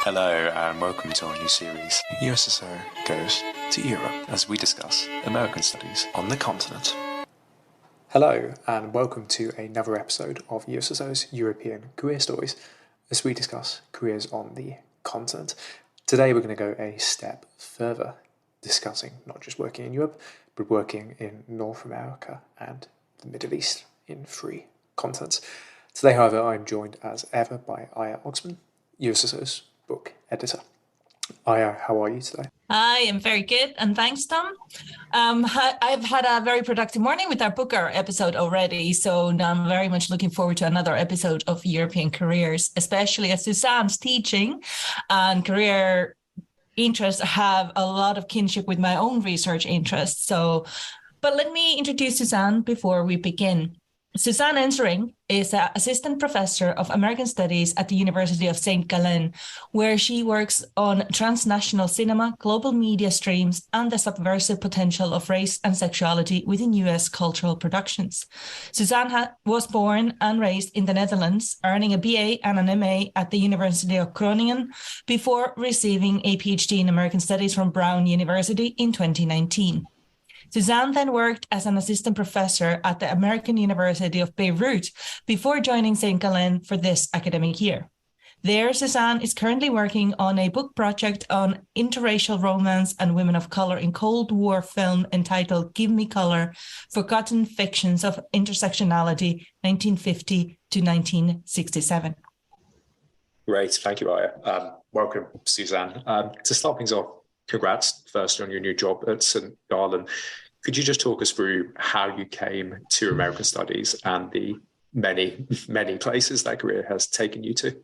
Hello and welcome to our new series, USSO Goes to Europe, as we discuss American studies on the continent. Hello and welcome to another episode of USSO's European Career Stories, as we discuss careers on the continent. Today we're going to go a step further, discussing not just working in Europe, but working in North America and the Middle East in 3 continents. Today, however, I'm joined as ever by Aya Oxman, USSO's book editor. Aya, how are you today? I am very good, and thanks, Tom. I've had a very productive morning with our Booker episode already, so I'm very much looking forward to another episode of European Careers, especially as Suzanne's teaching and career interests have a lot of kinship with my own research interests. But let me introduce Suzanne before we begin. Suzanne Enzerink is an assistant professor of American Studies at the University of St. Gallen, where she works on transnational cinema, global media streams, and the subversive potential of race and sexuality within US cultural productions. Suzanne was born and raised in the Netherlands, earning a BA and an MA at the University of Groningen before receiving a PhD in American Studies from Brown University in 2019. Suzanne then worked as an assistant professor at the American University of Beirut before joining St. Gallen for this academic year. There, Suzanne is currently working on a book project on interracial romance and women of color in Cold War film entitled Give Me Color, Forgotten Fictions of Intersectionality, 1950 to 1967. Great, thank you, Aya. Welcome, Suzanne. To start things off, congrats first on your new job at St. Gallen. Could you just talk us through how you came to American Studies and the many, many places that career has taken you to?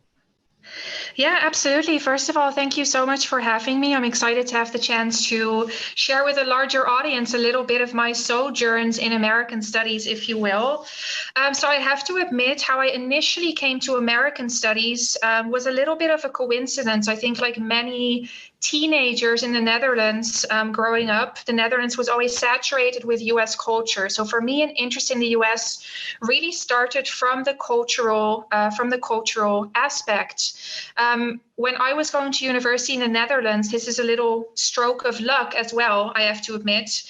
Yeah, absolutely. First of all, thank you so much for having me. I'm excited to have the chance to share with a larger audience a little bit of my sojourns in American Studies, if you will. So I have to admit, how I initially came to American Studies was a little bit of a coincidence. I think like many teenagers in the Netherlands growing up, the Netherlands was always saturated with US culture. So for me, an interest in the US really started from the cultural aspect. When I was going to university in the Netherlands, this is a little stroke of luck as well, I have to admit.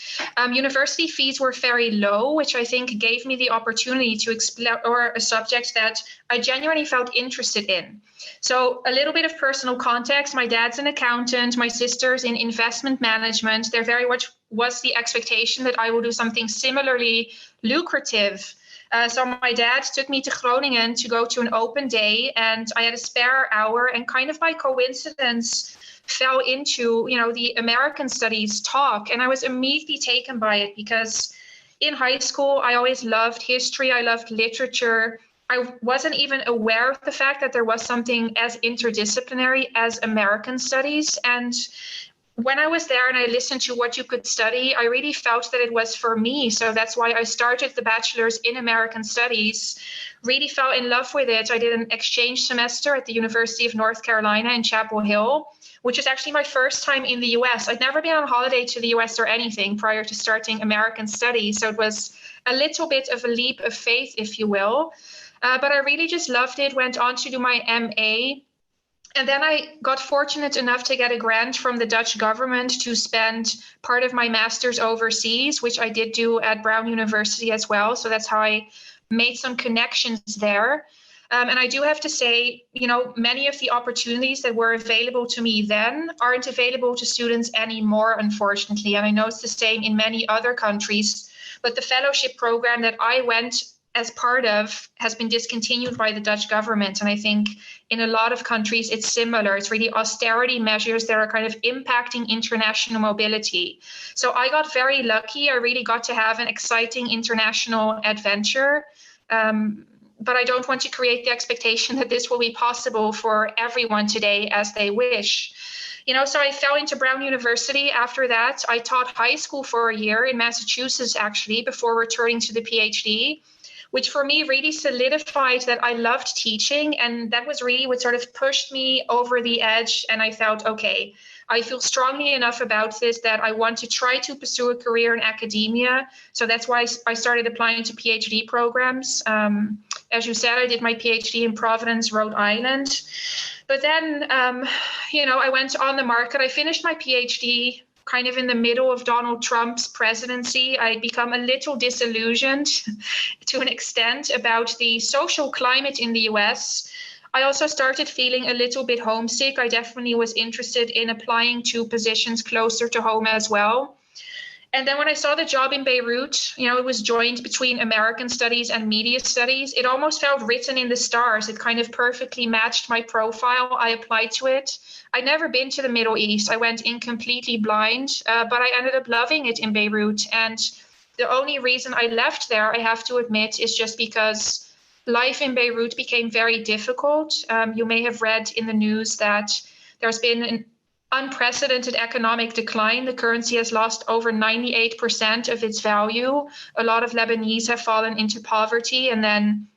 University fees were very low, which I think gave me the opportunity to explore a subject that I genuinely felt interested in. So a little bit of personal context. My dad's an accountant, my sister's in investment management. There very much was the expectation that I will do something similarly lucrative. So my dad took me to Groningen to go to an open day, and I had a spare hour and kind of by coincidence fell into, the American Studies talk. And I was immediately taken by it because in high school, I always loved history. I loved literature. I wasn't even aware of the fact that there was something as interdisciplinary as American Studies. And when I was there and I listened to what you could study, I really felt that it was for me. So that's why I started the bachelor's in American Studies, really fell in love with it. I did an exchange semester at the University of North Carolina in Chapel Hill, which is actually my first time in the US. I'd never been on holiday to the US or anything prior to starting American Studies. So it was a little bit of a leap of faith, if you will. But I really just loved it, went on to do my MA. And then I got fortunate enough to get a grant from the Dutch government to spend part of my master's overseas, which I did do at Brown University as well. So that's how I made some connections there. And I do have to say, many of the opportunities that were available to me then aren't available to students anymore, unfortunately. And I know it's the same in many other countries. But the fellowship program that I went as part of has been discontinued by the Dutch government. And I think in a lot of countries, it's similar. It's really austerity measures that are kind of impacting international mobility. So I got very lucky. I really got to have an exciting international adventure. But I don't want to create the expectation that this will be possible for everyone today as they wish. So I fell into Brown University. After that, I taught high school for a year in Massachusetts, actually, before returning to the PhD, which for me really solidified that I loved teaching. And that was really what sort of pushed me over the edge. And I felt, okay, I feel strongly enough about this that I want to try to pursue a career in academia. So that's why I started applying to PhD programs. As you said, I did my PhD in Providence, Rhode Island. But then, I went on the market. I finished my PhD kind of in the middle of Donald Trump's presidency. I'd become a little disillusioned to an extent about the social climate in the US. I also started feeling a little bit homesick. I definitely was interested in applying to positions closer to home as well. And then when I saw the job in Beirut, it was joined between American studies and media studies. It almost felt written in the stars. It kind of perfectly matched my profile. I applied to it. I'd never been to the Middle East. I went in completely blind, but I ended up loving it in Beirut. And the only reason I left there, I have to admit, is just because life in Beirut became very difficult. You may have read in the news that there's been an unprecedented economic decline. The currency has lost over 98% of its value. A lot of Lebanese have fallen into poverty. And then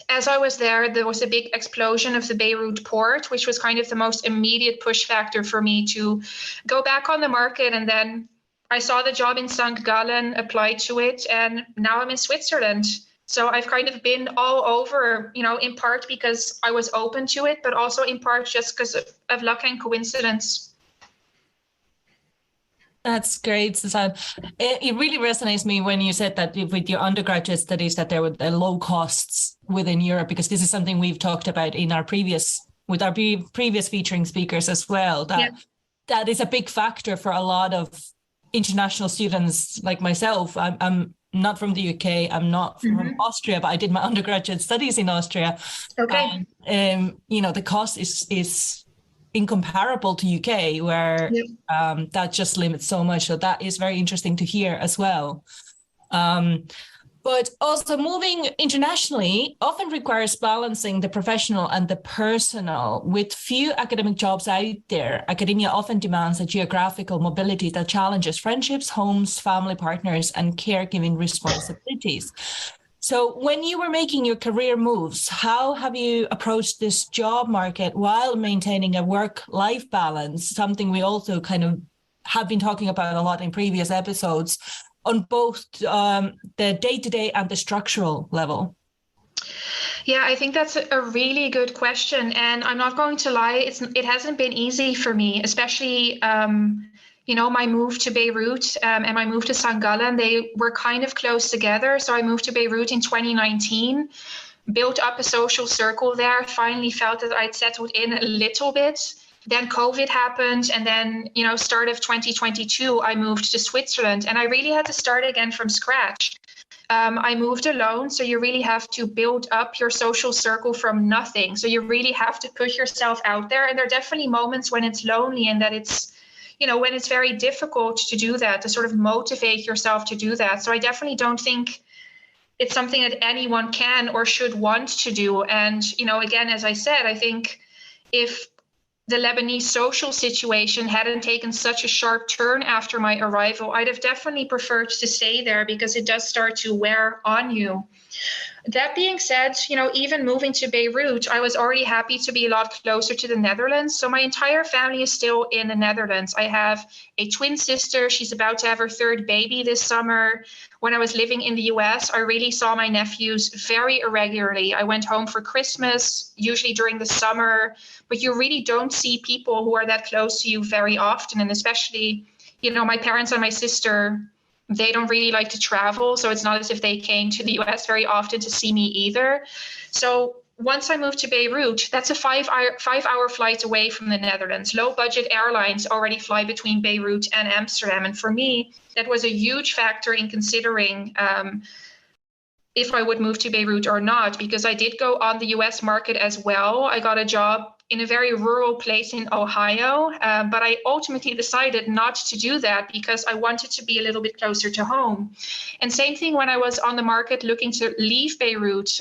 as I was there was a big explosion of the Beirut port, which was kind of the most immediate push factor for me to go back on the market. And then I saw the job in St. Gallen, applied to it, and now I'm in Switzerland. So I've kind of been all over, in part because I was open to it, but also in part just because of luck and coincidence. That's great, Suzanne. It really resonates me when you said that with your undergraduate studies that there were low costs within Europe, because this is something we've talked about in our previous featuring speakers as well. That is a big factor for a lot of international students like myself. I'm not from the UK. I'm not from Austria, but I did my undergraduate studies in Austria. Okay. And, the cost is incomparable to UK, where that just limits so much. So that is very interesting to hear as well. But also moving internationally often requires balancing the professional and the personal. With few academic jobs out there, academia often demands a geographical mobility that challenges friendships, homes, family partners, and caregiving responsibilities. So when you were making your career moves, how have you approached this job market while maintaining a work-life balance, something we also kind of have been talking about a lot in previous episodes, on both the day-to-day and the structural level? Yeah, I think that's a really good question. And I'm not going to lie, it hasn't been easy for me, especially, my move to Beirut and my move to St. Gallen, they were kind of close together. So I moved to Beirut in 2019, built up a social circle there, finally felt that I'd settled in a little bit. Then COVID happened, and then, start of 2022, I moved to Switzerland, and I really had to start again from scratch. I moved alone, so you really have to build up your social circle from nothing. So you really have to put yourself out there, and there are definitely moments when it's lonely and that it's, when it's very difficult to do that, to sort of motivate yourself to do that. So I definitely don't think it's something that anyone can or should want to do. And, again, as I said, I think if the Lebanese social situation hadn't taken such a sharp turn after my arrival, I'd have definitely preferred to stay there because it does start to wear on you. That being said, even moving to Beirut, I was already happy to be a lot closer to the Netherlands. So my entire family is still in the Netherlands. I have a twin sister. She's about to have her third baby this summer. When I was living in the US, I really saw my nephews very irregularly. I went home for Christmas, usually during the summer, but you really don't see people who are that close to you very often. And especially, my parents and my sister, they don't really like to travel. So it's not as if they came to the US very often to see me either. So once I moved to Beirut, that's a 5-hour flight away from the Netherlands. Low budget airlines already fly between Beirut and Amsterdam. And for me, that was a huge factor in considering if I would move to Beirut or not, because I did go on the US market as well. I got a job in a very rural place in Ohio, but I ultimately decided not to do that because I wanted to be a little bit closer to home. And same thing when I was on the market looking to leave Beirut.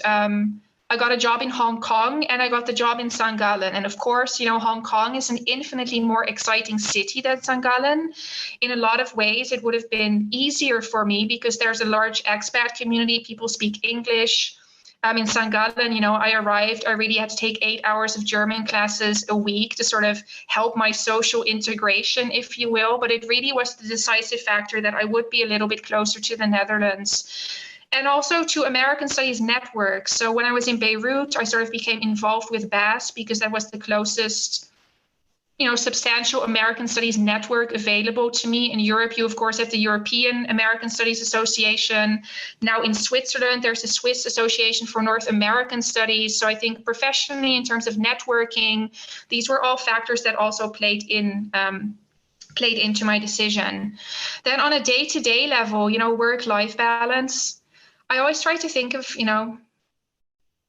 I got a job in Hong Kong and I got the job in St. Gallen. And of course, Hong Kong is an infinitely more exciting city than St. Gallen. In a lot of ways, it would have been easier for me because there's a large expat community. People speak English. In St. Gallen, I arrived, I really had to take 8 hours of German classes a week to sort of help my social integration, if you will. But it really was the decisive factor that I would be a little bit closer to the Netherlands. and also to American Studies networks. So when I was in Beirut, I sort of became involved with BAS because that was the closest, substantial American Studies network available to me. In Europe, you of course have the European American Studies Association. Now in Switzerland, there's a Swiss Association for North American Studies. So I think professionally, in terms of networking, these were all factors that also played into my decision. Then on a day-to-day level, work-life balance, I always try to think of,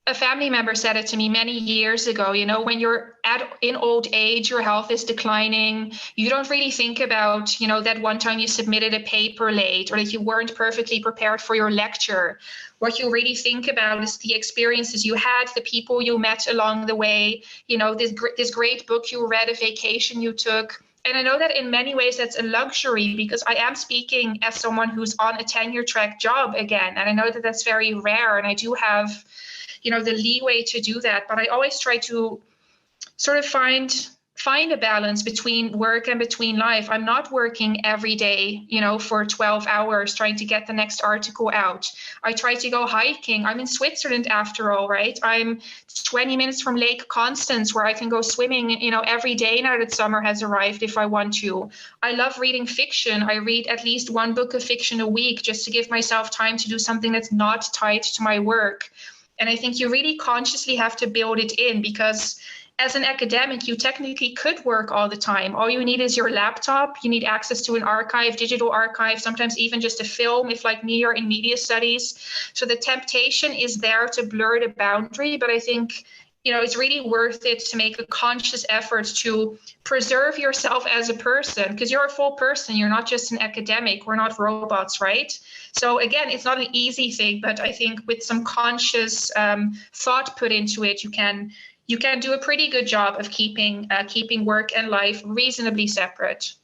a family member said it to me many years ago, when you're in old age, your health is declining. You don't really think about, that one time you submitted a paper late or that you weren't perfectly prepared for your lecture. What you really think about is the experiences you had, the people you met along the way, this great book you read, a vacation you took. And I know that in many ways that's a luxury because I am speaking as someone who's on a tenure track job again. And I know that that's very rare and I do have, the leeway to do that. But I always try to sort of find a balance between work and between life. I'm not working every day, for 12 hours trying to get the next article out. I try to go hiking. I'm in Switzerland after all, right? I'm 20 minutes from Lake Constance where I can go swimming, every day now that summer has arrived if I want to. I love reading fiction. I read at least one book of fiction a week just to give myself time to do something that's not tied to my work. And I think you really consciously have to build it in because as an academic, you technically could work all the time. All you need is your laptop. You need access to an archive, digital archive, sometimes even just a film, if like me, you're in media studies. So the temptation is there to blur the boundary. But I think, it's really worth it to make a conscious effort to preserve yourself as a person because you're a full person. You're not just an academic. We're not robots, right? So again, it's not an easy thing, but I think with some conscious thought put into it, you can do a pretty good job of keeping work and life reasonably separate.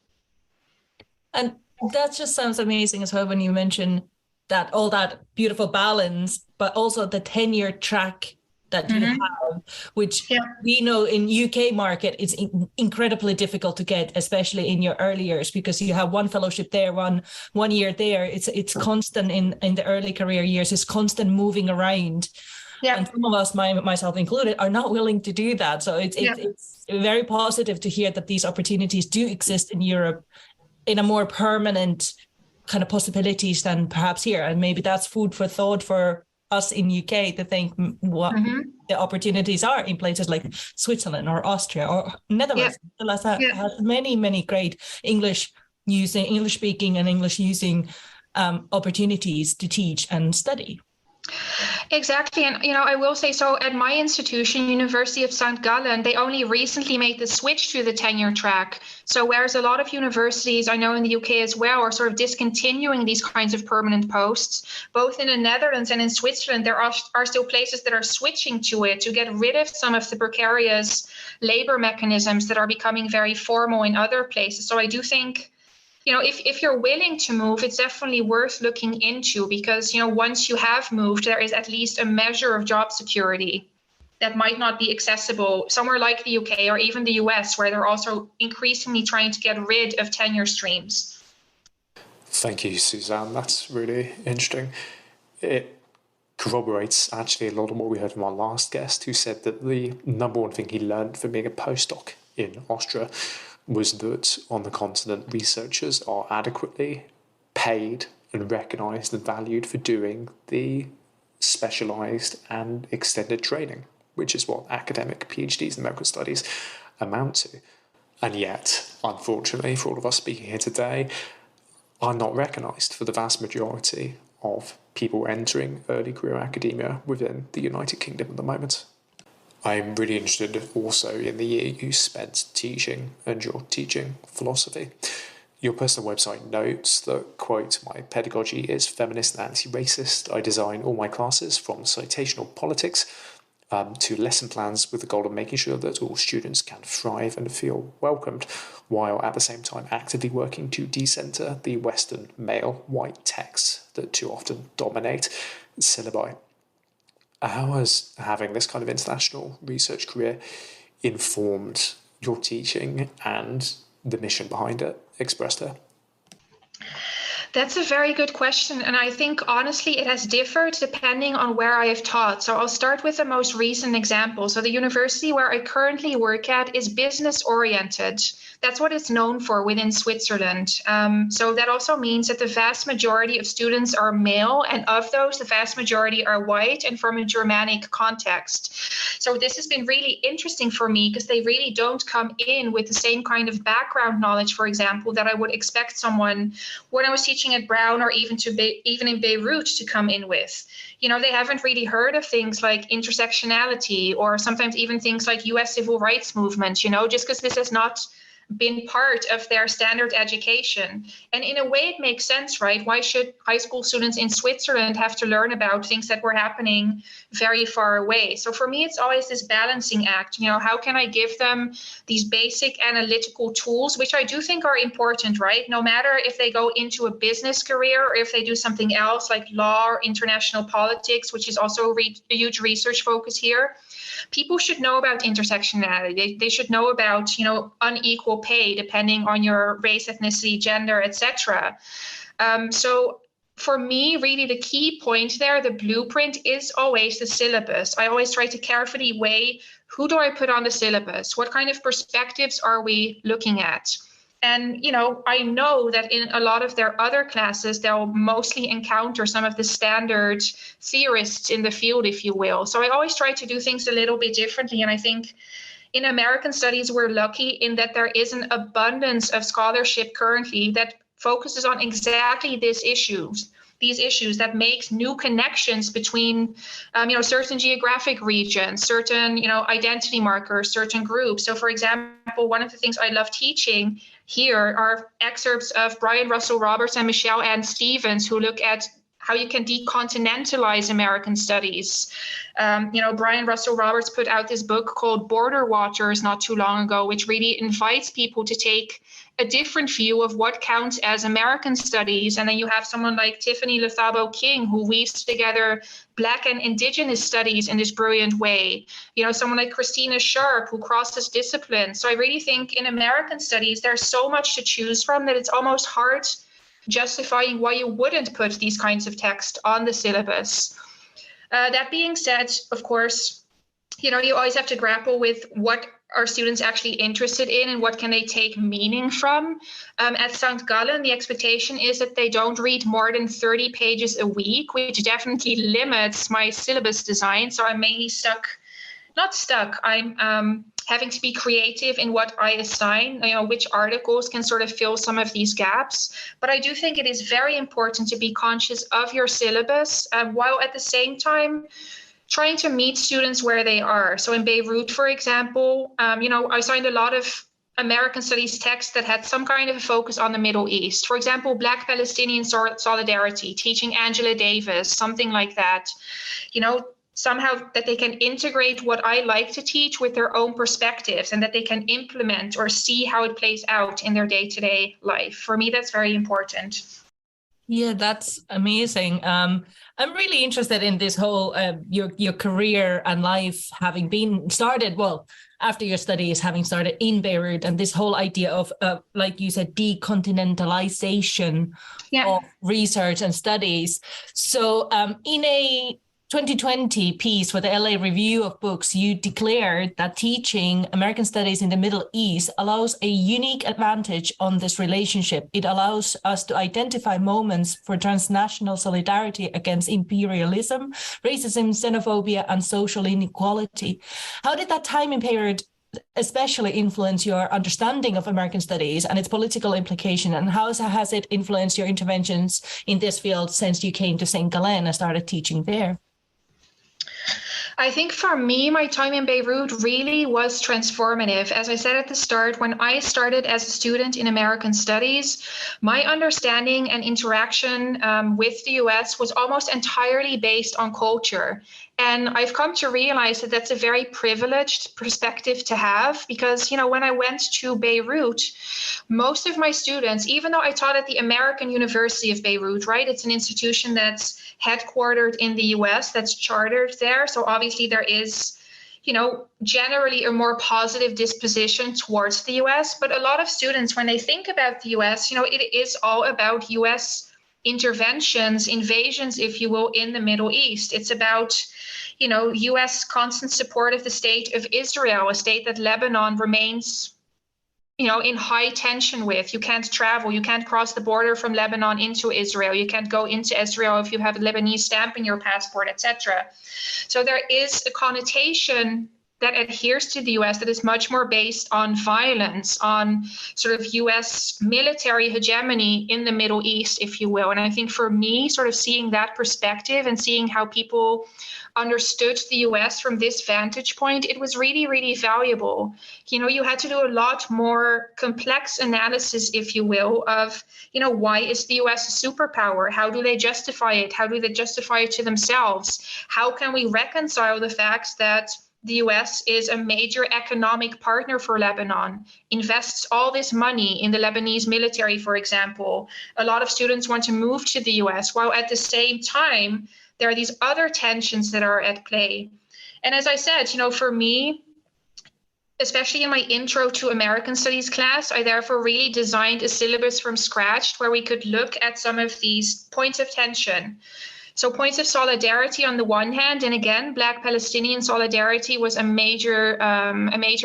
And that just sounds amazing as well when you mention that all that beautiful balance, but also the tenure track that you have, which we know in UK market, it's incredibly difficult to get, especially in your early years, because you have one fellowship there, one year there. It's constant in the early career years. It's constant moving around. Yeah. And some of us, myself included, are not willing to do that. So it's very positive to hear that these opportunities do exist in Europe in a more permanent kind of possibilities than perhaps here. And maybe that's food for thought for us in UK to think what the opportunities are in places like Switzerland or Austria or Netherlands. Has many great English speaking and English using opportunities to teach and study. Exactly. And, I will say, so at my institution, University of St. Gallen, they only recently made the switch to the tenure track. So whereas a lot of universities, I know in the UK as well, are sort of discontinuing these kinds of permanent posts, both in the Netherlands and in Switzerland, there are still places that are switching to it to get rid of some of the precarious labor mechanisms that are becoming very formal in other places. So I do think, if you're willing to move, it's definitely worth looking into because, once you have moved, there is at least a measure of job security that might not be accessible somewhere like the UK or even the US, where they're also increasingly trying to get rid of tenure streams. Thank you, Suzanne. That's really interesting. It corroborates actually a lot of what we heard from our last guest, who said that the number one thing he learned from being a postdoc in Austria was that on the continent, researchers are adequately paid and recognised and valued for doing the specialised and extended training, which is what academic PhDs in American studies amount to. And yet, unfortunately, for all of us speaking here today, are not recognised for the vast majority of people entering early career academia within the United Kingdom at the moment. I'm really interested also in the year you spent teaching and your teaching philosophy. Your personal website notes that, quote, "My pedagogy is feminist and anti-racist. I design all my classes from citational politics to lesson plans with the goal of making sure that all students can thrive and feel welcomed, while at the same time actively working to decenter the Western male white texts that too often dominate syllabi." How has having this kind of international research career informed your teaching and the mission behind it expressed there? That's a very good question. And I think, honestly, it has differed depending on where I have taught. So I'll start with the most recent example. So the university where I currently work at is business oriented. That's what it's known for within Switzerland. So that also means that the vast majority of students are male, and of those, the vast majority are white and from a Germanic context. So this has been really interesting for me because they really don't come in with the same kind of background knowledge, for example, that I would expect someone when I was teaching at Brown or even in Beirut to come in with. They haven't really heard of things like intersectionality or sometimes even things like US civil rights movement, just because this has not been part of their standard education. And in a way, it makes sense, right? Why should high school students in Switzerland have to learn about things that were happening very far away? So for me, it's always this balancing act. How can I give them these basic analytical tools, which I do think are important, right? No matter if they go into a business career or if they do something else like law or international politics, which is also a huge research focus here. People should know about intersectionality. They should know about, unequal pay depending on your race, ethnicity, gender, etc. So for me, really the key point there, the blueprint, is always the syllabus. I always try to carefully weigh, who do I put on the syllabus? What kind of perspectives are we looking at? And, I know that in a lot of their other classes, they'll mostly encounter some of the standard theorists in the field, if you will. So I always try to do things a little bit differently. And I think in American studies, we're lucky in that there is an abundance of scholarship currently that focuses on exactly these issues that makes new connections between, certain geographic regions, certain, identity markers, certain groups. So, for example, one of the things I love teaching here are excerpts of Brian Russell Roberts and Michelle Ann Stevens, who look at how you can decontinentalize American studies. Brian Russell Roberts put out this book called Border Watchers not too long ago, which really invites people to take a different view of what counts as American studies. And then you have someone like Tiffany Lethabo King, who weaves together Black and Indigenous studies in this brilliant way. Someone like Christina Sharp, who crosses disciplines. So I really think in American studies, there's so much to choose from that it's almost hard justifying why you wouldn't put these kinds of text on the syllabus. That being said, of course, you always have to grapple with what are students actually interested in and what can they take meaning from. At St. Gallen, the expectation is that they don't read more than 30 pages a week, which definitely limits my syllabus design. So I'm mainly I'm having to be creative in what I assign, which articles can sort of fill some of these gaps. But I do think it is very important to be conscious of your syllabus while at the same time trying to meet students where they are. So in Beirut, for example, I assigned a lot of American studies texts that had some kind of a focus on the Middle East. For example, Black Palestinian solidarity, teaching Angela Davis, something like that. Somehow that they can integrate what I like to teach with their own perspectives and that they can implement or see how it plays out in their day-to-day life. For me, that's very important. Yeah, that's amazing. I'm really interested in this whole your career and life having been started, after your studies having started in Beirut, and this whole idea of, like you said, decontinentalization of research and studies. So in a 2020 piece for the LA Review of Books, you declared that teaching American studies in the Middle East allows a unique advantage on this relationship. It allows us to identify moments for transnational solidarity against imperialism, racism, xenophobia, and social inequality. How did that time period especially influence your understanding of American studies and its political implication, and how has it influenced your interventions in this field since you came to St. Gallen and started teaching there? I think for me, my time in Beirut really was transformative. As I said at the start, when I started as a student in American studies, my understanding and interaction with the US was almost entirely based on culture. And I've come to realize that that's a very privileged perspective to have because, when I went to Beirut, most of my students, even though I taught at the American University of Beirut, right? It's an institution that's headquartered in the US, that's chartered there. So obviously there is, generally a more positive disposition towards the US. But a lot of students, when they think about the US, it is all about US interventions, invasions, if you will, in the Middle East. It's about, U.S. constant support of the state of Israel, a state that Lebanon remains, in high tension with. You can't travel, you can't cross the border from Lebanon into Israel, you can't go into Israel if you have a Lebanese stamp in your passport, etc. So there is a connotation that adheres to the US that is much more based on violence, on sort of US military hegemony in the Middle East, if you will. And I think for me, sort of seeing that perspective and seeing how people understood the US from this vantage point, it was really, really valuable. You had to do a lot more complex analysis, if you will, of, why is the US a superpower? How do they justify it? How do they justify it to themselves? How can we reconcile the fact that the US is a major economic partner for Lebanon, invests all this money in the Lebanese military, for example. A lot of students want to move to the US, while at the same time, there are these other tensions that are at play. And as I said, for me, especially in my intro to American studies class, I therefore really designed a syllabus from scratch where we could look at some of these points of tension. So points of solidarity on the one hand, and again, Black Palestinian solidarity was a major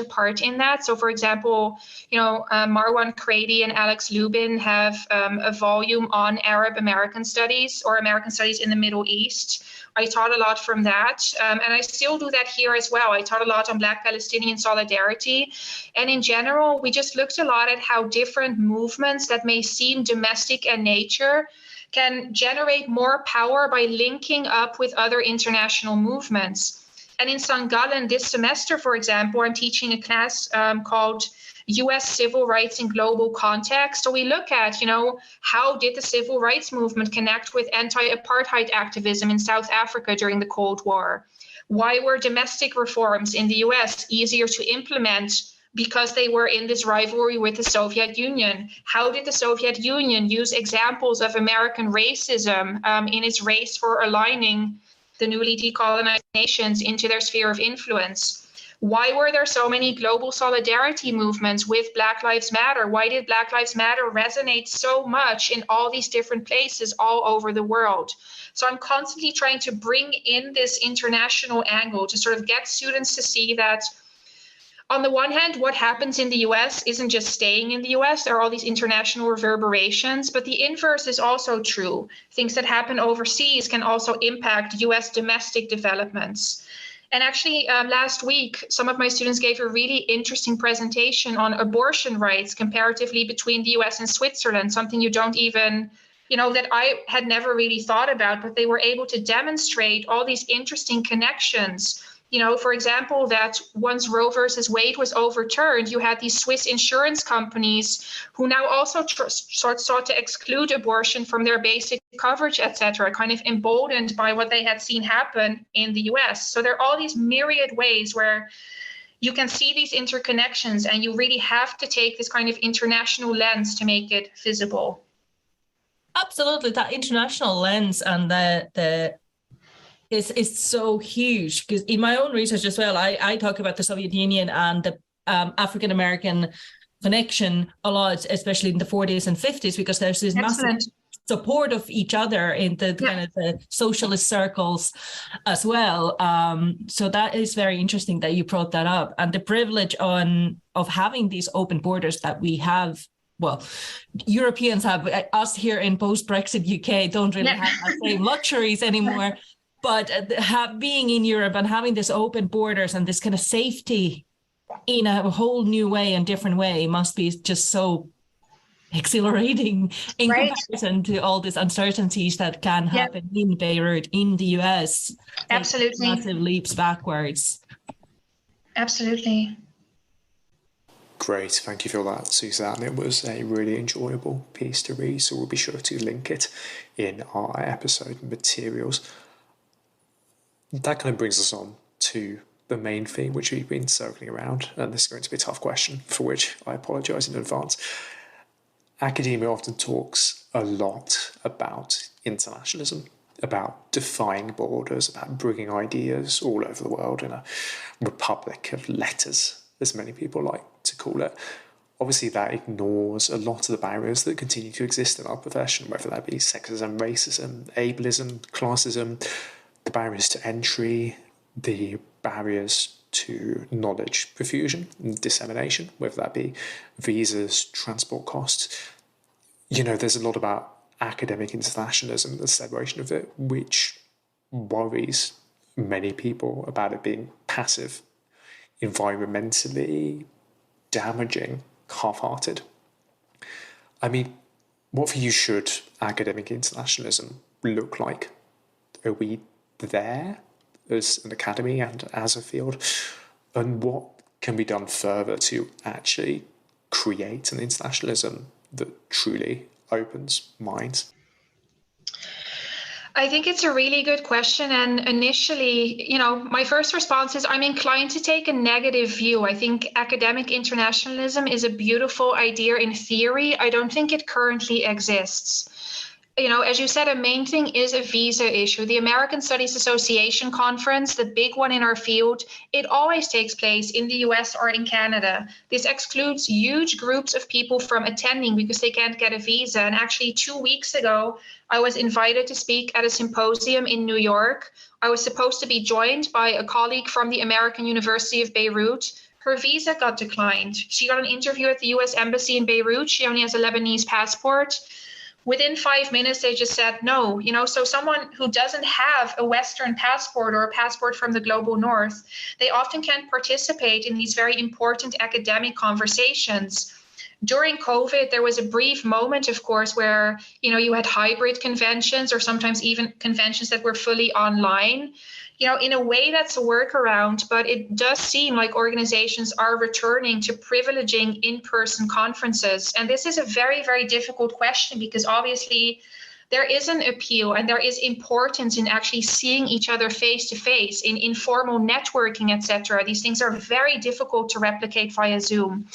part in that. So for example, Marwan Crady and Alex Lubin have a volume on Arab American studies or American studies in the Middle East. I taught a lot from that, and I still do that here as well. I taught a lot on Black Palestinian solidarity. And in general, we just looked a lot at how different movements that may seem domestic in nature can generate more power by linking up with other international movements. And in St. Gallen this semester, for example, I'm teaching a class called US Civil Rights in Global Context. So we look at, how did the civil rights movement connect with anti-apartheid activism in South Africa during the Cold War? Why were domestic reforms in the US easier to implement? Because they were in this rivalry with the Soviet Union. How did the Soviet Union use examples of American racism in its race for aligning the newly decolonized nations into their sphere of influence? Why were there so many global solidarity movements with Black Lives Matter? Why did Black Lives Matter resonate so much in all these different places all over the world? So I'm constantly trying to bring in this international angle to sort of get students to see that on the one hand, what happens in the US isn't just staying in the US. There are all these international reverberations, but the inverse is also true. Things that happen overseas can also impact US domestic developments. And actually, last week, some of my students gave a really interesting presentation on abortion rights comparatively between the US and Switzerland, something you don't even, that I had never really thought about, but they were able to demonstrate all these interesting connections. For example, that once Roe versus Wade was overturned, you had these Swiss insurance companies who now also sought to exclude abortion from their basic coverage, etc., kind of emboldened by what they had seen happen in the US. So there are all these myriad ways where you can see these interconnections, and you really have to take this kind of international lens to make it visible. Absolutely, that international lens and the is so huge, because in my own research as well, I talk about the Soviet Union and the African-American connection a lot, especially in the 40s and 50s, because there's this massive support of each other in the kind of the socialist circles as well. So that is very interesting that you brought that up, and the privilege of having these open borders that we have. Well, Europeans have. Us here in post-Brexit UK don't really have the same luxuries anymore. But being in Europe and having this open borders and this kind of safety in a whole new way and different way must be just so exhilarating in comparison to all these uncertainties that can happen in Beirut, in the US. Absolutely. Massive leaps backwards. Absolutely. Great, thank you for that, Suzanne. It was a really enjoyable piece to read, so we'll be sure to link it in our episode materials. That kind of brings us on to the main theme, which we've been circling around, and this is going to be a tough question, for which I apologise in advance. Academia often talks a lot about internationalism, about defying borders, about bringing ideas all over the world in a republic of letters, as many people like to call it. obviously that ignores a lot of the barriers that continue to exist in our profession, whether that be sexism, racism, ableism, classism, the barriers to entry, the barriers to knowledge profusion and dissemination, whether that be visas, transport costs. There's a lot about academic internationalism, the celebration of it, which worries many people about it being passive, environmentally damaging, half-hearted. I mean, what for you should academic internationalism look like? Are we there as an academy and as a field? And what can be done further to actually create an internationalism that truly opens minds? I think it's a really good question. And initially, my first response is I'm inclined to take a negative view. I think academic internationalism is a beautiful idea in theory. I don't think it currently exists. As you said, a main thing is a visa issue. The American Studies Association conference, the big one in our field, it always takes place in the US or in Canada. This excludes huge groups of people from attending because they can't get a visa. And actually 2 weeks ago, I was invited to speak at a symposium in New York. I was supposed to be joined by a colleague from the American University of Beirut. Her visa got declined. She got an interview at the US Embassy in Beirut. She only has a Lebanese passport. Within 5 minutes, they just said no. So someone who doesn't have a Western passport or a passport from the global North, they often can't participate in these very important academic conversations. During COVID, there was a brief moment, of course, where, you had hybrid conventions or sometimes even conventions that were fully online. In a way, that's a workaround, but it does seem like organizations are returning to privileging in-person conferences. And this is a very, very difficult question because obviously there is an appeal and there is importance in actually seeing each other face to face, in informal networking, etc. These things are very difficult to replicate via Zoom.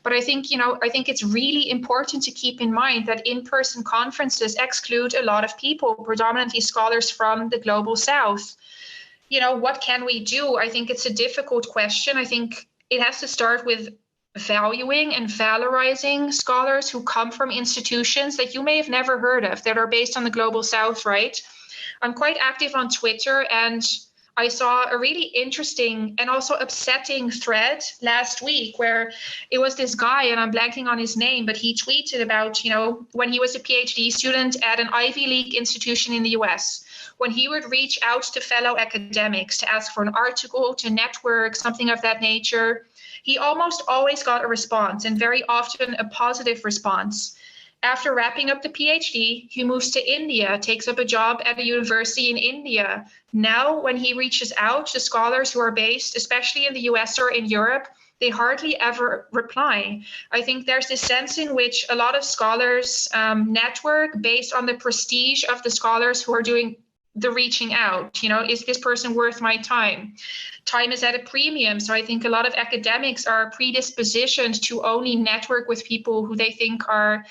But I think it's really important to keep in mind that in-person conferences exclude a lot of people, predominantly scholars from the global South. What can we do? I think it's a difficult question. I think it has to start with valuing and valorizing scholars who come from institutions that you may have never heard of, that are based on the global South, right? I'm quite active on Twitter, and I saw a really interesting and also upsetting thread last week where it was this guy, and I'm blanking on his name, but he tweeted about, when he was a PhD student at an Ivy League institution in the US, when he would reach out to fellow academics to ask for an article, to network, something of that nature, he almost always got a response, and very often a positive response. After wrapping up the PhD, he moves to India, takes up a job at a university in India. Now, when he reaches out to scholars who are based, especially in the US or in Europe, they hardly ever reply. I think there's this sense in which a lot of scholars network based on the prestige of the scholars who are doing the reaching out. Is this person worth my time? Time is at a premium. So I think a lot of academics are predispositioned to only network with people who they think are,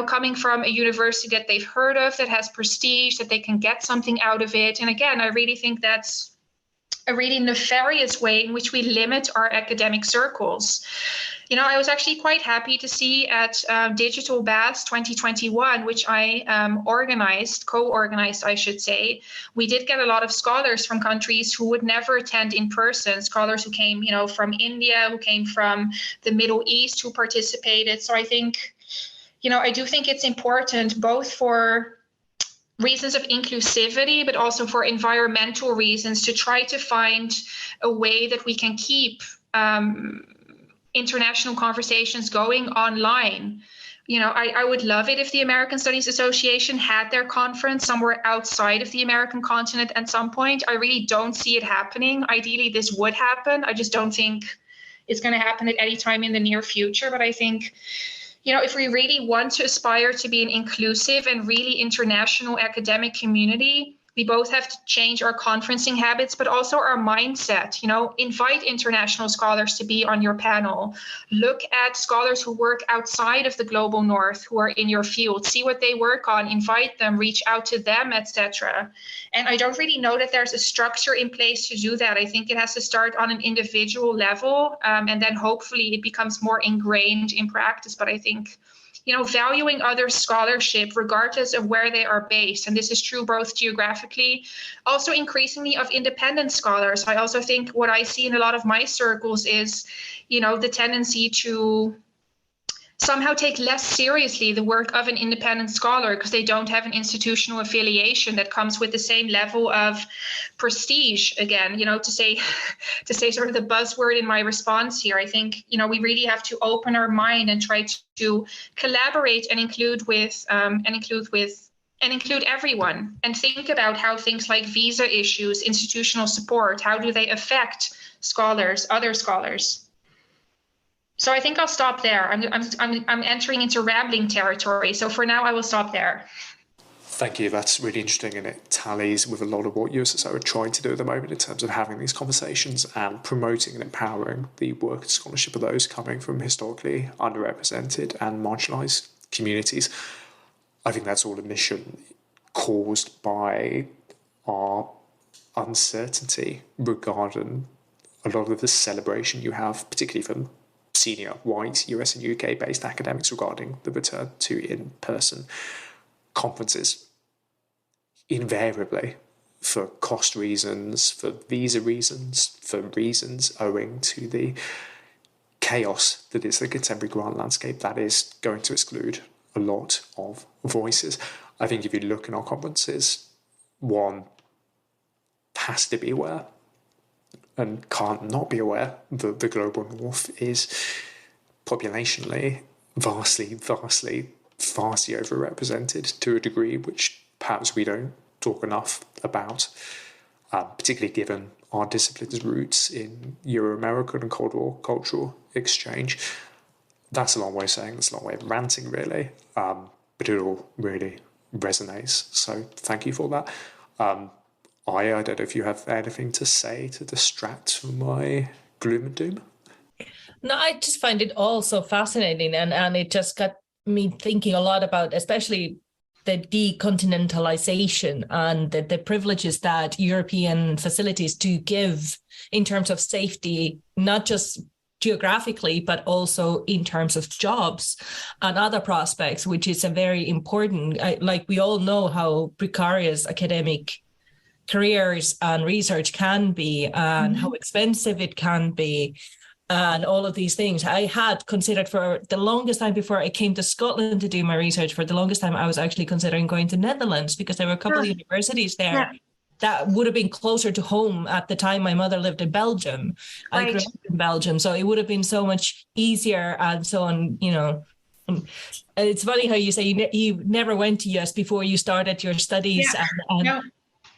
coming from a university that they've heard of, that has prestige, that they can get something out of it. And again, I really think that's a really nefarious way in which we limit our academic circles. I was actually quite happy to see at Digital Bass 2021, which I co-organized, I should say. We did get a lot of scholars from countries who would never attend in person, scholars who came, from India, who came from the Middle East, who participated. So I think, I do think it's important both for reasons of inclusivity, but also for environmental reasons to try to find a way that we can keep international conversations going online. I would love it if the American Studies Association had their conference somewhere outside of the American continent at some point. I really don't see it happening. Ideally, this would happen. I just don't think it's going to happen at any time in the near future. But I think, if we really want to aspire to be an inclusive and really international academic community, We both have to change our conferencing habits, but also our mindset. Invite international scholars to be on your panel. Look at scholars who work outside of the global north, who are in your field. See what they work on, invite them, reach out to them, etc. And I don't really know that there's a structure in place to do that. I think it has to start on an individual level, and then hopefully it becomes more ingrained in practice. But I think valuing other scholarship, regardless of where they are based, and this is true both geographically, also increasingly of independent scholars. I also think what I see in a lot of my circles is, the tendency to somehow take less seriously the work of an independent scholar because they don't have an institutional affiliation that comes with the same level of prestige. Again, to say sort of the buzzword in my response here, I think, we really have to open our mind and try to collaborate and include everyone, and think about how things like visa issues, institutional support, how do they affect scholars, other scholars. So I think I'll stop there. I'm entering into rambling territory. So for now, I will stop there. Thank you. That's really interesting, and it tallies with a lot of what USSO are trying to do at the moment in terms of having these conversations and promoting and empowering the work and scholarship of those coming from historically underrepresented and marginalised communities. I think that's all a mission caused by our uncertainty regarding a lot of the celebration you have, particularly from senior white US and UK based academics regarding the return to in-person conferences. Invariably, for cost reasons, for visa reasons, for reasons owing to the chaos that is the contemporary grant landscape, that is going to exclude a lot of voices. I think if you look in our conferences, one has to be aware and can't not be aware that the global north is populationally vastly overrepresented to a degree which perhaps we don't talk enough about, particularly given our discipline's roots in Euro-American and Cold War cultural exchange. That's a long way of saying, that's a long way of ranting, really, but it all really resonates. So thank you for that. I don't know if you have anything to say to distract from my gloom and doom. No, I just find it all so fascinating, and it just got me thinking a lot about especially the decontinentalization and the privileges that European facilities do give in terms of safety, not just geographically, but also in terms of jobs and other prospects, which is a very important, like we all know how precarious academic careers and research can be and how expensive it can be and all of these things. I had considered for the longest time before I came to Scotland to do my research, for the longest time I was actually considering going to Netherlands because there were a couple of universities there that would have been closer to home at the time. My mother lived in Belgium. Right. I grew up in Belgium, so it would have been so much easier and so on, It's funny how you say you never went to US before you started your studies. And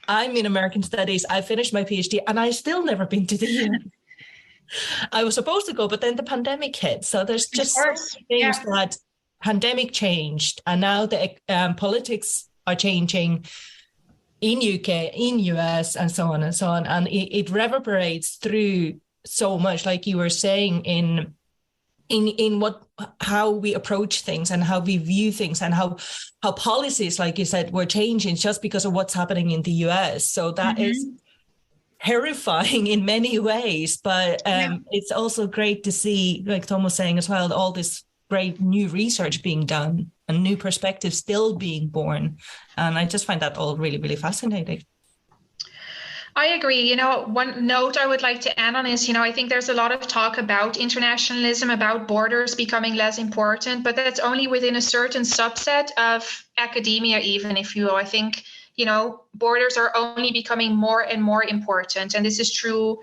I'm in American studies. I finished my PhD and I still never been to the US. I was supposed to go, but then the pandemic hit. So there's just so many things that pandemic changed. And now the politics are changing in UK, in US, and so on and so on. And it reverberates through so much, like you were saying, in how we approach things and how we view things and how policies, like you said, were changing just because of what's happening in the US. So that is horrifying in many ways, but it's also great to see, like Tom was saying as well, all this great new research being done and new perspectives still being born. And I just find that all really, really fascinating. I agree. One note I would like to add on is, I think there's a lot of talk about internationalism, about borders becoming less important, but that's only within a certain subset of academia, even, if you will. I think, borders are only becoming more and more important. And this is true,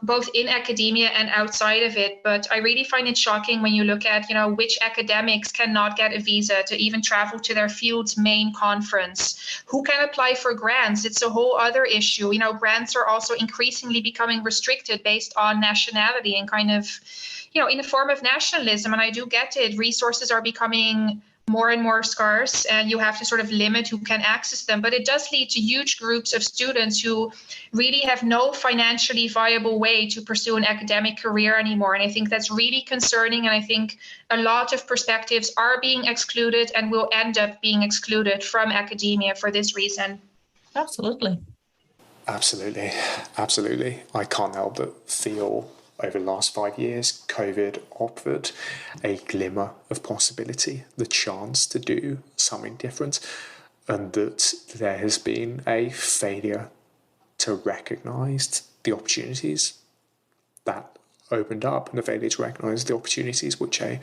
both in academia and outside of it. But I really find it shocking when you look at, which academics cannot get a visa to even travel to their field's main conference. Who can apply for grants? It's a whole other issue. Grants are also increasingly becoming restricted based on nationality and kind of, in a form of nationalism. And I do get it. Resources are becoming more and more scarce, and you have to sort of limit who can access them. But it does lead to huge groups of students who really have no financially viable way to pursue an academic career anymore. And I think that's really concerning. And I think a lot of perspectives are being excluded and will end up being excluded from academia for this reason. Absolutely. Absolutely. I can't help but feel over the last 5 years, COVID offered a glimmer of possibility, the chance to do something different, and that there has been a failure to recognise the opportunities that opened up, and a failure to recognise the opportunities which a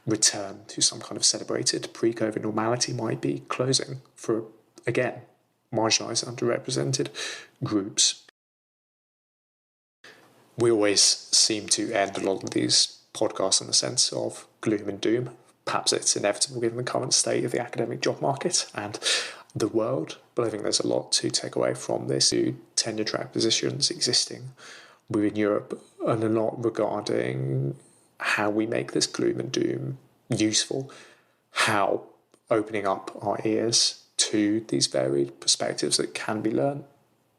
return to some kind of celebrated pre-COVID normality might be closing for, again, marginalised, underrepresented groups. We always seem to end a lot of these podcasts in the sense of gloom and doom. Perhaps it's inevitable given the current state of the academic job market and the world, but I think there's a lot to take away from this. Tenure track positions existing within Europe, and a lot regarding how we make this gloom and doom useful, how opening up our ears to these varied perspectives that can be learned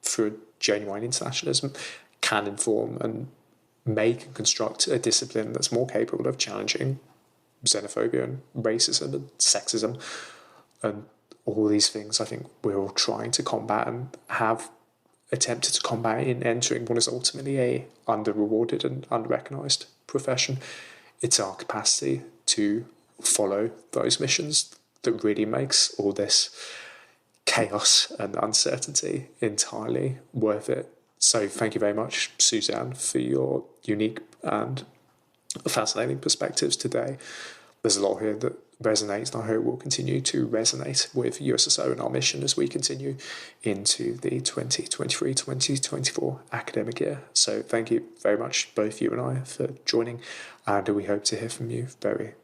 through genuine internationalism can inform and make and construct a discipline that's more capable of challenging xenophobia and racism and sexism and all these things I think we're all trying to combat and have attempted to combat in entering what is ultimately a under-rewarded and under-recognised profession. It's our capacity to follow those missions that really makes all this chaos and uncertainty entirely worth it. So thank you very much, Suzanne, for your unique and fascinating perspectives today. There's a lot here that resonates, and I hope will continue to resonate with USSO and our mission as we continue into the 2023-2024 academic year. So thank you very much, both you and I, for joining, and we hope to hear from you very